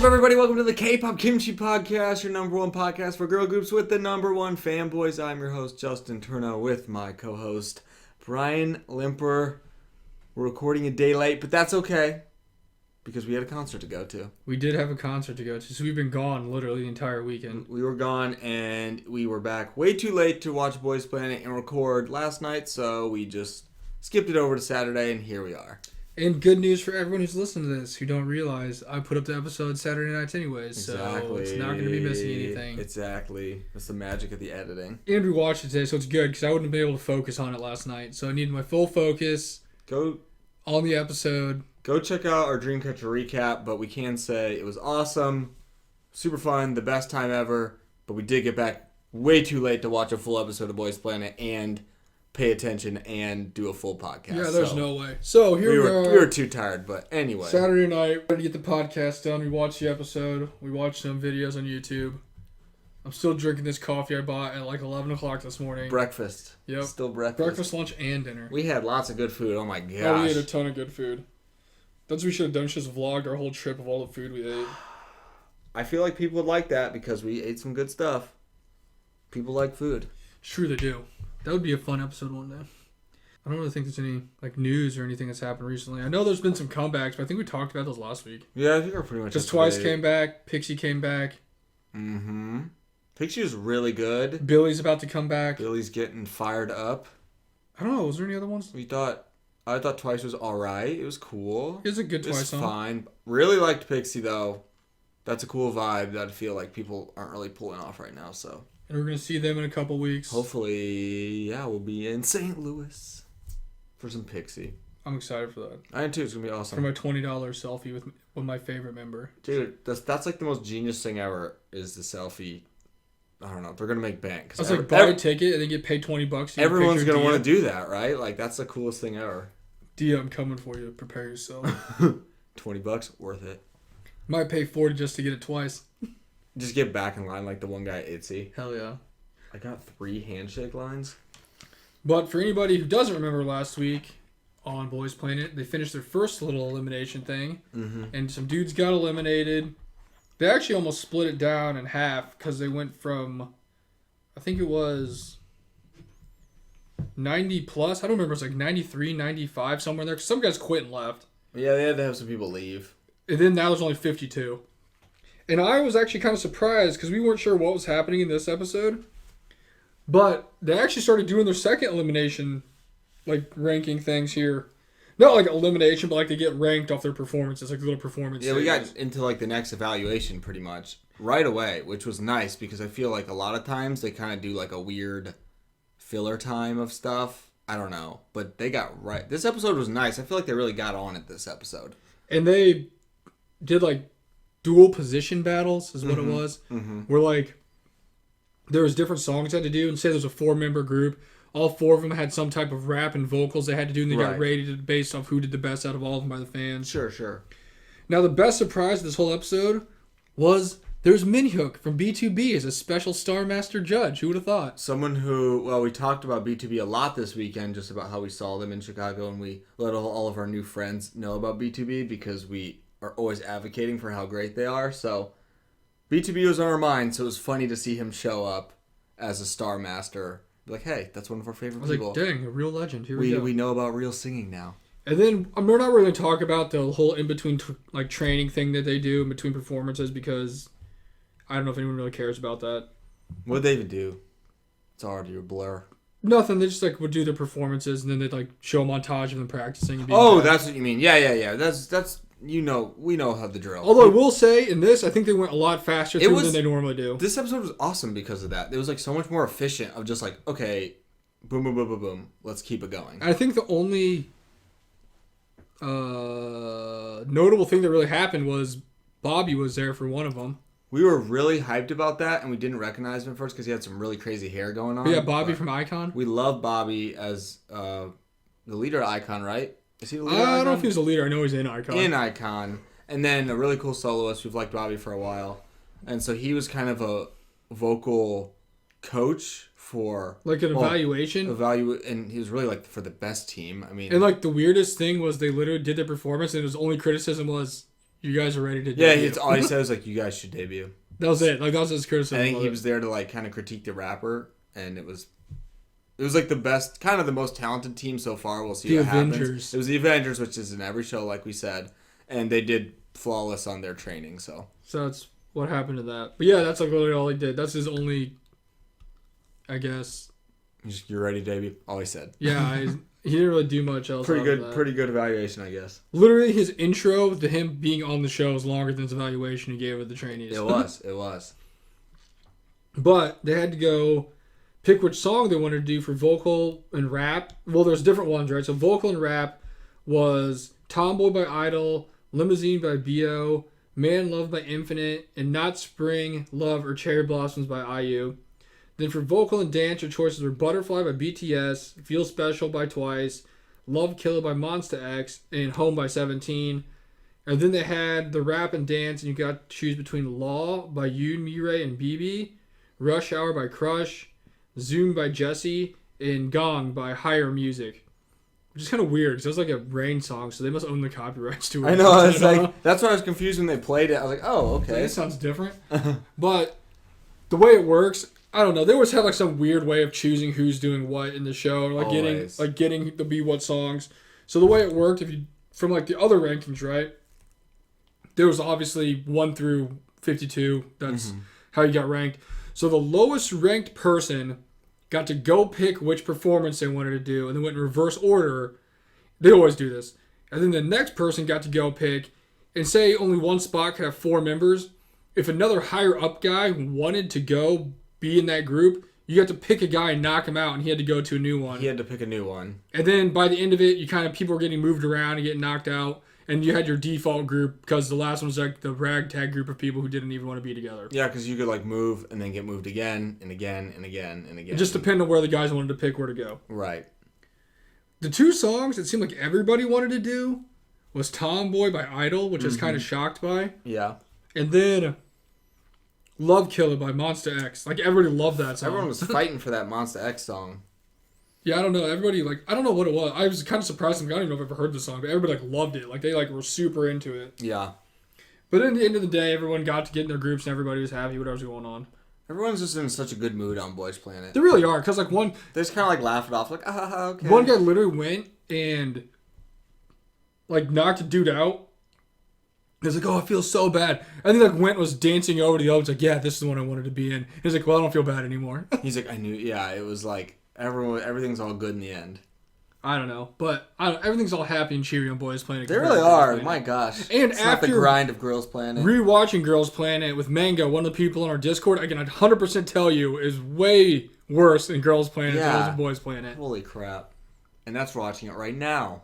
everybody? Welcome to the Kpop Kimchi podcast, your number one podcast for girl groups with the number one fanboys. I'm your host, Justin Turno, with my co-host, Brian Limper. We're recording a day late, but that's okay, because we had a concert to go to. We did have a concert to go to, so we've been gone literally the entire weekend. We were gone, and we were back way too late to watch Boys Planet and record last night, so we just skipped it over to Saturday, and here we are. And good news for everyone who's listening to this who don't realize I put up the episode Saturday nights anyways, Exactly. So it's not going to be missing anything. Exactly. That's the magic of the editing. And we watched it today, so it's good because I wouldn't have been able to focus on it last night. So I needed my full focus on the episode. Go check out our Dreamcatcher recap, but we can say it was awesome, super fun, the best time ever, but we did get back way too late to watch a full episode of Boys Planet and pay attention and do a full podcast. Yeah, there's no way. So here we are. We were too tired, but anyway. Saturday night, ready to get the podcast done. We watched the episode. We watched some videos on YouTube. I'm still drinking this coffee I bought at like 11 o'clock this morning. Breakfast. Yep. Still breakfast. Breakfast, lunch, and dinner. We had lots of good food. Oh my gosh. Oh, we ate a ton of good food. That's what we should have done. Just vlogged our whole trip of all the food we ate. I feel like people would like that because we ate some good stuff. People like food. It's true, they do. That would be a fun episode one day. I don't really think there's any like news or anything that's happened recently. I know there's been some comebacks, but I think we talked about those last week. Yeah, I think we're pretty much. Just Twice came back. Pixie came back. Mm-hmm. Pixie was really good. Billy's about to come back. Billy's getting fired up. I don't know. Was there any other ones? I thought Twice was alright. It was cool. It was a good Twice song. Fine. Really liked Pixie though. That's a cool vibe that I feel like people aren't really pulling off right now. So. And we're gonna see them in a couple weeks. Hopefully, yeah, we'll be in St. Louis for some Pixie. I'm excited for that. I am too. It's gonna be awesome. For my $20 selfie with my favorite member. Dude, that's like the most genius thing ever. Is the selfie. I don't know. They're gonna make bank. I was like, buy a ticket and then get paid $20. Everyone's gonna want to do that, right? Like that's the coolest thing ever. Dia, I'm coming for you. Prepare yourself. $20 worth it. Might pay $40 just to get it twice. Just get back in line like the one guy at Itsy. Hell yeah. I got 3 handshake lines. But for anybody who doesn't remember last week on Boys Planet, they finished their first little elimination thing. Mm-hmm. And some dudes got eliminated. They actually almost split it down in half because they went from, I think it was 90 plus. I don't remember. It was like 93, 95, somewhere there. Some guys quit and left. Yeah, they had to have some people leave. And then now there's only 52. And I was actually kind of surprised because we weren't sure what was happening in this episode. But they actually started doing their second elimination, like, ranking things here. Not like elimination, but like they get ranked off their performances, like little performance Yeah, stages. we got into like the next evaluation pretty much right away, which was nice because I feel like a lot of times they kind of do like a weird filler time of stuff. I don't know. But they got right. This episode was nice. I feel like they really got on it this episode. And they did like dual position battles is what it was. Mm-hmm. Where like there was different songs they had to do, and say there's a 4-member group. All 4 of them had some type of rap and vocals they had to do, and they got rated based off who did the best out of all of them by the fans. Sure. Now the best surprise of this whole episode was there's Minhyuk from B2B as a special Star Master judge. Who would have thought? Someone who, well, we talked about B2B a lot this weekend, just about how we saw them in Chicago, and we let all of our new friends know about B2B because we are always advocating for how great they are. So B2B was on our mind, so it was funny to see him show up as a Star Master. Like, hey, that's one of our favorite people. Like, dang, a real legend. Here we go. We know about real singing now. And then we're not really going to talk about the whole in-between like training thing that they do in between performances because I don't know if anyone really cares about that. What would they even do? It's already a blur. Nothing. They just like would do their performances and then they'd like show a montage of them practicing. And That's what you mean. Yeah. That's we know how the drill. Although I will say in this, I think they went a lot faster through than they normally do. This episode was awesome because of that. It was like so much more efficient of just like, okay, boom, boom, boom, boom, boom. Let's keep it going. I think the only notable thing that really happened was Bobby was there for one of them. We were really hyped about that, and we didn't recognize him at first because he had some really crazy hair going on. But yeah, Bobby from Icon. We love Bobby as the leader of Icon, right? Is he the leader? I don't know if he's a leader. I know he's in Icon. In Icon. And then a really cool soloist. We've liked Bobby for a while. And so he was kind of a vocal coach for... Like an evaluation? And he was really like for the best team. I mean... And like the weirdest thing was they literally did their performance and his only criticism was, You guys are ready to Yeah, debut. it's all he says like, you guys should debut. That was it. Like, that was his criticism. I think he was there to like kind of critique the rapper, and it was like the best, kind of the most talented team so far. We'll see what happens. It was the Avengers, which is in every show, like we said, and they did flawless on their training. So that's what happened to that. But yeah, that's like literally all he did. That's his only, I guess. You're ready to debut. All he said. Yeah, he didn't really do much else. Pretty good evaluation, I guess. Literally, his intro to him being on the show is longer than his evaluation he gave of the trainees. It was. But they had to go pick which song they wanted to do for vocal and rap. Well, there's different ones, right? So vocal and rap was Tomboy by Idol, Limousine by B.O., Man Love by Infinite, and Not Spring, Love, or Cherry Blossoms by IU. Then for vocal and dance, your choices were Butterfly by BTS, Feel Special by Twice, Love Killer by Monsta X, and Home by 17. And then they had the rap and dance, and you got to choose between Law by Yoon Mi-rae and BB, Rush Hour by Crush, Zoom by Jesse, and Gong by Higher Music. Which is kind of weird, because it was like a Rain song, so they must own the copyrights to it. I know, it's like, that's why I was confused when they played it. I was like, oh, okay. That sounds different. But the way it works, I don't know. They always have like some weird way of choosing who's doing what in the show, or like getting to be what songs. So the way it worked, if you from like the other rankings, right? There was obviously 1 through 52. That's how you got ranked. So the lowest ranked person got to go pick which performance they wanted to do, and then went in reverse order. They always do this. And then the next person got to go pick, and say only one spot could have 4 members. If another higher up guy wanted to go be in that group, you got to pick a guy and knock him out, and he had to go to a new one. He had to pick a new one. And then by the end of it, people were getting moved around and getting knocked out, and you had your default group, because the last one was like the ragtag group of people who didn't even want to be together. Yeah, because you could like move and then get moved again and again and again and again. It just depended on where the guys wanted to pick where to go. Right. The 2 songs it seemed like everybody wanted to do was Tomboy by Idol, which I was kind of shocked by. Yeah. And then Love Killer by Monsta X. Like, everybody loved that song. Everyone was fighting for that Monsta X song. Yeah, I don't know. Everybody, like, I don't know what it was. I was kind of surprised. I don't even know if I've ever heard the song, but everybody, like, loved it. Like, they, like, were super into it. Yeah. But at the end of the day, everyone got to get in their groups and everybody was happy with what was going on. Everyone's just in such a good mood on Boys Planet. They really are, because, like, They just kind of, like, laugh it off, like, okay. One guy literally went and, like, knocked a dude out. He's like, oh, I feel so bad. And then, like, went and was dancing over to the others, like, yeah, this is the one I wanted to be in. He's like, well, I don't feel bad anymore. He's like, I knew, yeah, it was like, everything's all good in the end. I don't know, but everything's all happy and cheery on Boys Planet. They really are, my gosh. And it's after not the grind of Girls Planet. Rewatching Girls Planet with Mango, one of the people on our Discord, I can 100% tell you, is way worse than Girls Planet than it was in Boys Planet. Holy crap. And that's watching it right now.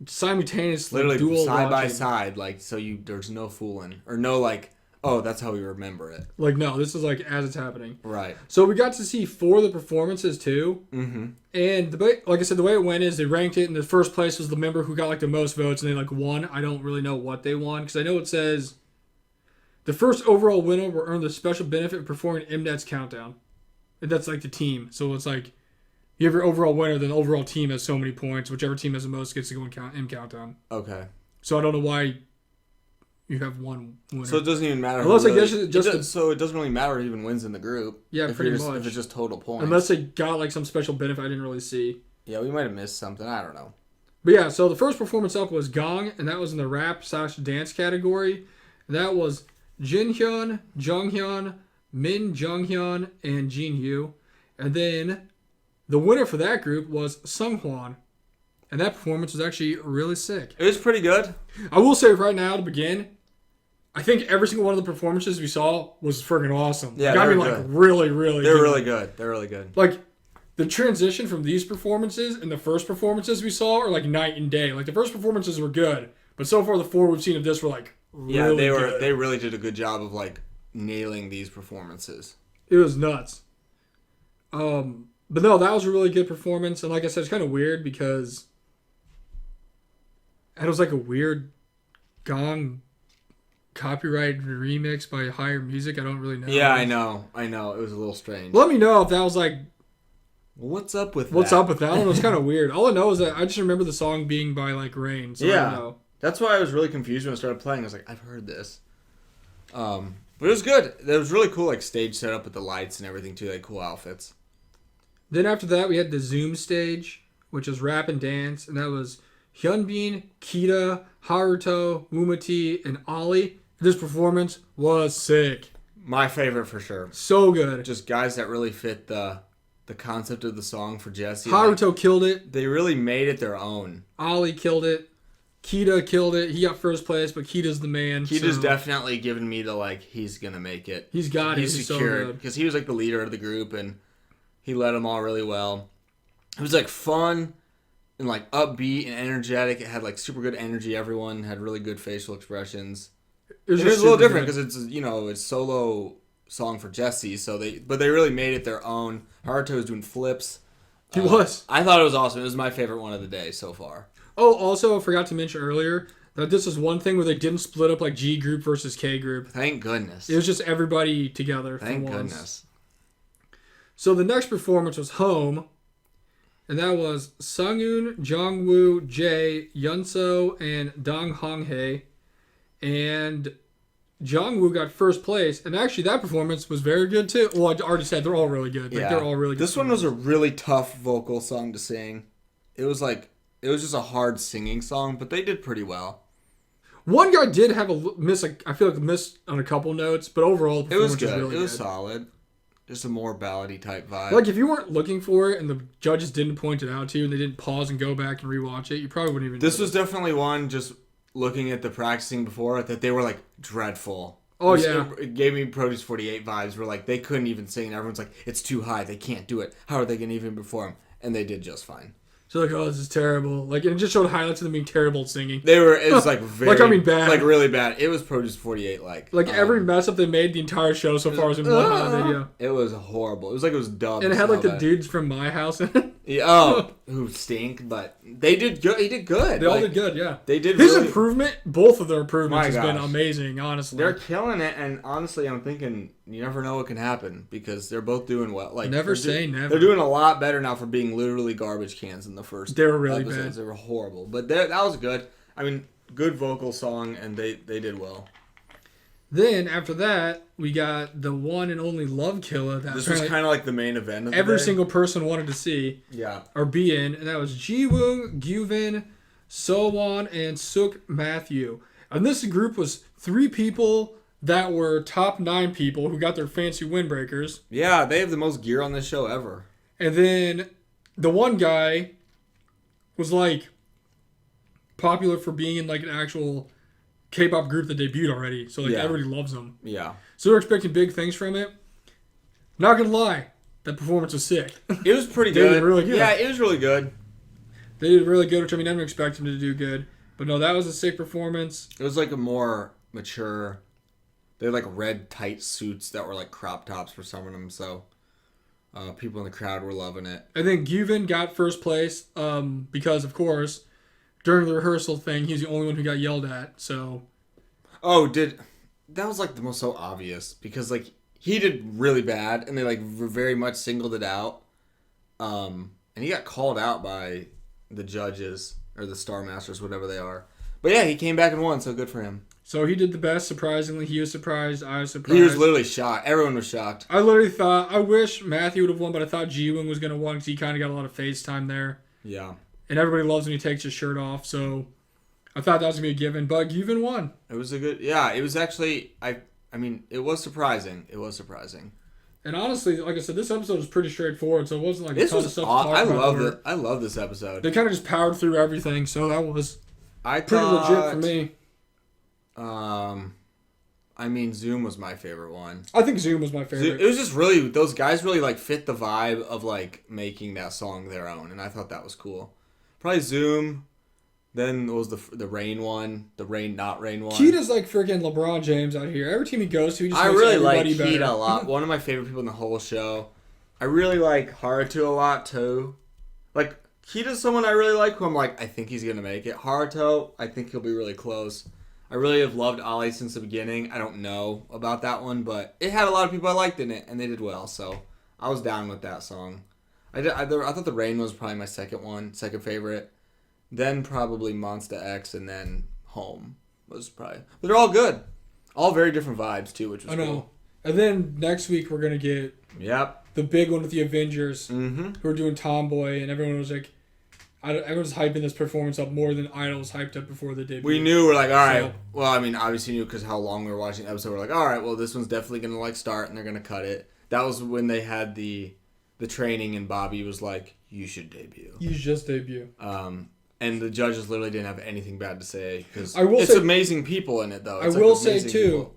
Simultaneously, literally dual side by watching. side, like, so there's no fooling. Or no, like, oh, that's how we remember it. Like, no, this is, like, as it's happening. Right. So we got to see 4 of the performances, too. Mm-hmm. And, like I said, the way it went is they ranked it, and the first place was the member who got, like, the most votes, and they, like, won. I don't really know what they won, because I know it says the first overall winner will earn the special benefit of performing Mnet's Countdown. And that's, like, the team. So it's, like, you have your overall winner, then the overall team has so many points. Whichever team has the most gets to go in Countdown. Okay. So I don't know why you have one winner. So it doesn't even matter. Unless really, I guess it just so it doesn't really matter who even wins in the group. Yeah, pretty much. If it's just total points. Unless they got like some special benefit I didn't really see. Yeah, we might have missed something. I don't know. But yeah, so the first performance up was Gong, and that was in the rap/dance category. And that was Jinhyun, Jonghyun, Min Jonghyun, and Jinhyu. And then the winner for that group was Sunghwan. And that performance was actually really sick. It was pretty good. I will say right now to begin, I think every single one of the performances we saw was freaking awesome. Yeah, like, they were like good. really, really They're good. really good. They're really good. Like, the transition from these performances and the first performances we saw are like night and day. Like, the first performances were good, but so far the 4 we've seen of this were like really good. They really did a good job of like nailing these performances. It was nuts. But no, that was a really good performance, and like I said, it's kind of weird because it was like a weird Gong copyrighted remix by Higher Music. I don't really know. Yeah, I know. It was a little strange. Let me know if that was like, what's up with that? I don't know. It's kind of weird. All I know is that I just remember the song being by like Rain. So I don't know. That's why I was really confused when I started playing. I was like, I've heard this. But it was good. It was really cool, like stage setup with the lights and everything too. They had cool outfits. Then after that, we had the Zoom stage, which was rap and dance, and that was Hyunbin, Kita, Haruto, Mumati, and Ollie. This performance was sick. My favorite for sure. So good. Just guys that really fit the concept of the song for Jesse. Haruto killed it. They really made it their own. Ollie killed it. Kita killed it. He got first place, but Kita's the man. Kita's definitely given me the, like, he's going to make it. He's got it. He's secured. Because he was, like, the leader of the group, and he led them all really well. It was, like, fun and, like, upbeat and energetic. It had, like, super good energy. Everyone had really good facial expressions. It was a little different because it's, you know, it's solo song for Jesse, but they really made it their own. Haruto was doing flips. He was. I thought it was awesome. It was my favorite one of the day so far. Oh, also, I forgot to mention earlier that this is one thing where they didn't split up like G group versus K group. Thank goodness. It was just everybody together. Thank goodness. So the next performance was Home, and that was Sungwoon, Jongwoo, Jae, Yunso, and Dong Honghae. And Jongwoo got first place, and actually that performance was very good too. Well, I already said they're all really good. Like, they're all really good. This one was a really tough vocal song to sing. It was just a hard singing song, but they did pretty well. One guy did have a miss. I feel like a miss on a couple notes, but overall the performance was really good. It was solid. Just a more ballady type vibe. Like if you weren't looking for it and the judges didn't point it out to you and they didn't pause and go back and rewatch it, you probably wouldn't even. This was definitely one just looking at the practicing before it that they were like dreadful. Oh yeah, it gave me Produce 48 vibes. Where like they couldn't even sing. And everyone's like, it's too high. They can't do it. How are they gonna even perform? And they did just fine. So like, oh, this is terrible. Like, it just showed highlights of them being terrible at singing. It was like very... bad. Like, really bad. It was Produce 48, like... Like, every mess up they made the entire show so far was in one highlight video. It was horrible. It was like it was dubbed. And it had, like, the dudes from My House in it. Yeah, who stink, but they did good. He did good. They all did good, yeah. They did His improvement, both of their improvements has been amazing, honestly. They're killing it, and honestly, I'm thinking you never know what can happen because they're both doing well. Like never say never. They're doing a lot better now for being literally garbage cans in the first. They were really episodes. bad. They were horrible, but that was good. I mean, good vocal song, and they did well. Then, after that, we got the one and only Love Killer. This was kind of like the main event of the every day. single person wanted to see or be in, and that was Jiwoong, Gyuvin, Sowon, and Suk Matthew. And this group was 3 people that were top 9 people who got their fancy windbreakers. Yeah, they have the most gear on this show ever. And then the one guy was like popular for being in like an actual K-pop group that debuted already, so like everybody loves them. Yeah. So they're expecting big things from it. Not gonna lie, that performance was sick. It was pretty good. They did really good. Yeah, it was really good. They did really good, which I mean, I didn't expect them to do good, but no, that was a sick performance. It was like a more mature. They had like red tight suits that were like crop tops for some of them, so people in the crowd were loving it. I think Gyuvin got first place because, of course, during the rehearsal thing, he was the only one who got yelled at. So, that was like the most so obvious because like he did really bad and they like very much singled it out, and he got called out by the judges or the Star Masters, whatever they are. But yeah, he came back and won, so good for him. So he did the best. Surprisingly, he was surprised. I was surprised. He was literally shocked. Everyone was shocked. I literally thought I wish Matthew would have won, but I thought Jiwoong was gonna win because he kind of got a lot of face time there. Yeah. And everybody loves when he takes his shirt off, so I thought that was going to be a given. But Gyuvin won. It was a good... Yeah, it was actually... I mean, it was surprising. It was surprising. And honestly, like I said, this episode was pretty straightforward, so it wasn't like a ton of stuff to talk about. I love this episode. They kind of just powered through everything, so that was pretty legit for me. I mean, Zoom was my favorite one. I think Zoom was my favorite. It was just really... Those guys really, like, fit the vibe of, like, making that song their own, and I thought that was cool. Probably Zoom. Then was the Rain one, the Rain not Rain one. Kita's like freaking LeBron James out here. Every team he goes to, he just makes really like better. Kita a lot. One of my favorite people in the whole show. I really like Haruto a lot too. Like Kita's someone I really like. Who I'm like, I think he's gonna make it. Haruto, I think he'll be really close. I really have loved Ollie since the beginning. I don't know about that one, but it had a lot of people I liked in it, and they did well. So I was down with that song. I thought the Rain was probably my second favorite. Then probably Monsta X, and then home was probably. But they're all good. All very different vibes, too, which was I know. cool. And then next week we're going to get Yep. the big one with the Avengers, Mm-hmm. who are doing Tomboy, and everyone was like, everyone's hyping this performance up more than Idol's hyped up before the debut. We knew, we're like, all right. So- Well, I mean, obviously knew because how long we were watching the episode. We're like, all right, well, this one's definitely going to, like, start, and they're going to cut it. That was when they had the training, and Bobby was like, you should debut. You just debut. And the judges literally didn't have anything bad to say because I will it's say- amazing people in it, though. I It's will say, amazing too, people.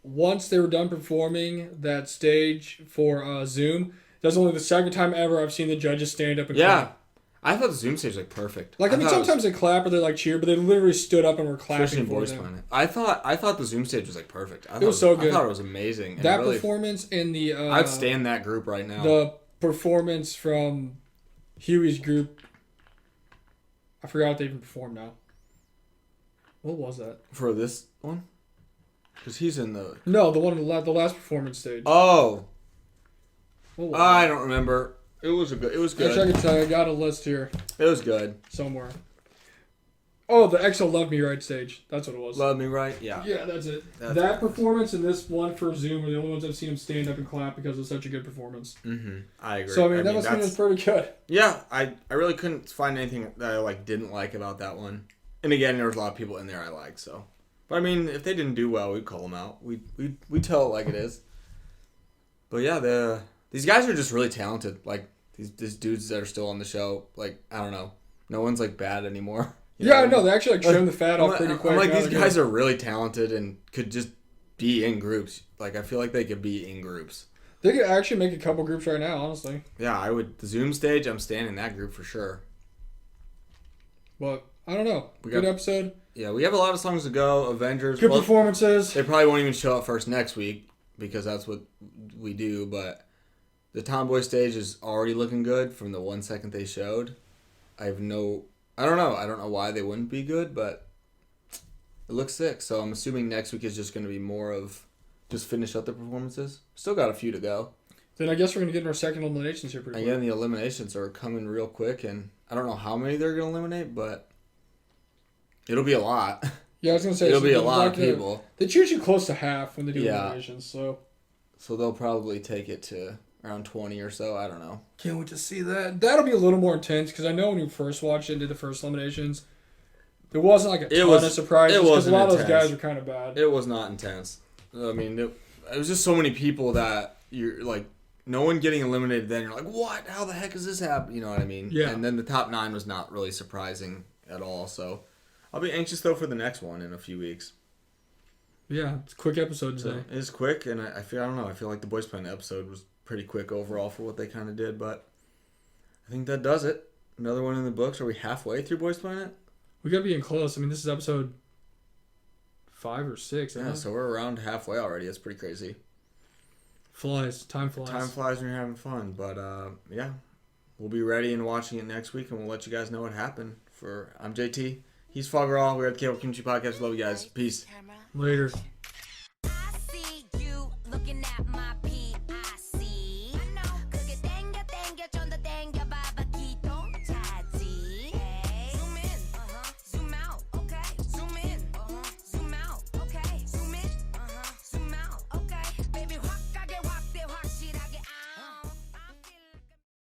once they were done performing that stage for Zoom, that's only the second time ever I've seen the judges stand up and Yeah. clap. I thought the Zoom stage was, like, perfect. Like, I mean, thought it was- sometimes they clap or they, like, cheer, but they literally stood up and were clapping especially in for Voice them. Planet. I thought the Zoom stage was, like, perfect. I thought was so good. I thought it was amazing. And That really, performance in the... I'd stand that group right now. The performance from Huey's group... I forgot what they even performed now. What was that? For this one? Because he's in the... No, the one the last performance stage. Oh! What was I it? don't remember. It was good. Actually, I can tell you. I got a list here It was good. somewhere. Oh, the EXO Love Me Right stage. That's what it was. Love Me Right? Yeah. Yeah, that's it. That's that right. performance and this one for Zoom are the only ones I've seen him stand up and clap because it's such a good performance. Mm-hmm. I agree. So, I mean, that must mean it's pretty good. Yeah, I really couldn't find anything that I, like, didn't like about that one. And again, there was a lot of people in there I liked, so... But, I mean, if they didn't do well, we'd call them out. We'd tell it like it is. But, yeah, these guys are just really talented. Like, these dudes that are still on the show, like, I don't know. No one's, like, bad anymore. You Yeah, I know? know. They actually like trimmed the fat off pretty quick. I'm like, Now these they're guys good. are really talented and could just be in groups. Like, I feel like they could be in groups. They could actually make a couple groups right now, honestly. Yeah, I would. The Zoom stage, I'm staying in that group for sure. But, I don't know. We Good got- episode. Yeah, we have a lot of songs to go. Avengers. Good well, performances. they probably won't even show up first next week because that's what we do. But the Tomboy stage is already looking good from the 1 second they showed. I don't know. I don't know why they wouldn't be good, but it looks sick. So I'm assuming next week is just going to be more of just finish up the performances. Still got a few to go. Then I guess we're going to get in our second eliminations here pretty quick. Again, the eliminations are coming real quick, and I don't know how many they're going to eliminate, but it'll be a lot. Yeah, I was going to say. It'll so be a they're lot not of gonna- people. It's usually close to half when they do Yeah. eliminations, so... So they'll probably take it to around 20 or so. I don't know. Can't wait to see that. That'll be a little more intense because I know when we first watched it and did the first eliminations, there wasn't like a ton was- of surprises it because a wasn't lot of those intense. guys are kind of bad. It was not intense. I mean, it was just so many people that you're like, no one getting eliminated then. You're like, what? How the heck is this happen? You know what I mean? Yeah. And then the top 9 was not really surprising at all. So I'll be anxious, though, for the next one in a few weeks. Yeah, it's a quick episode So today. it's quick, and I don't know. I feel like the Boys Planet episode was pretty quick overall for what they kind of did, but I think that does it. Another one in the books. Are we halfway through Boys Planet? We got to be getting close. I mean, this is episode 5 or 6. Yeah, so we're around halfway already. That's pretty crazy. Flies. Time flies. Time flies when you're having fun, but yeah, we'll be ready and watching it next week, and we'll let you guys know what happened. I'm JT. He's Foggerall. We're at the Kpop Kimchi Podcast. Love you guys. Peace. Later.